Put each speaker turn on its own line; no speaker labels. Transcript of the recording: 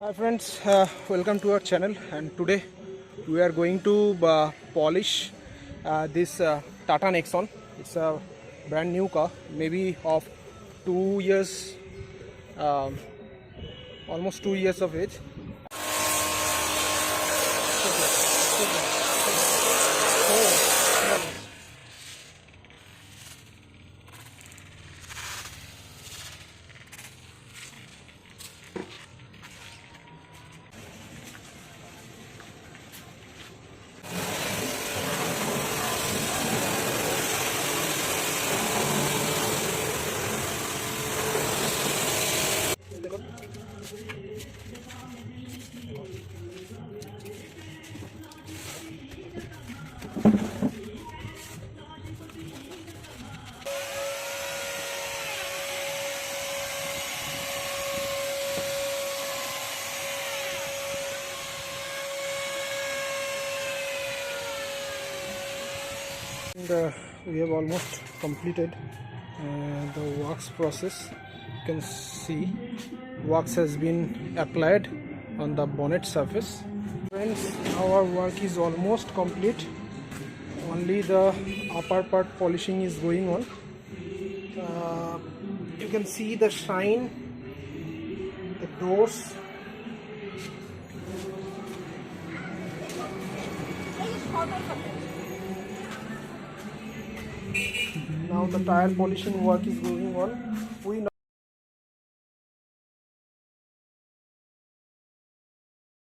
Hi friends, welcome to our channel, and today we are going to polish this Tata Nexon. It's a brand new car, maybe of 2 years, um, almost 2 years of age. And we have almost completed the wax process. You can see wax has been applied on the bonnet surface. Friends, our work is almost complete. Only the upper part polishing is going on. You can see the shine, the doors. Now the tire polishing work is going on. We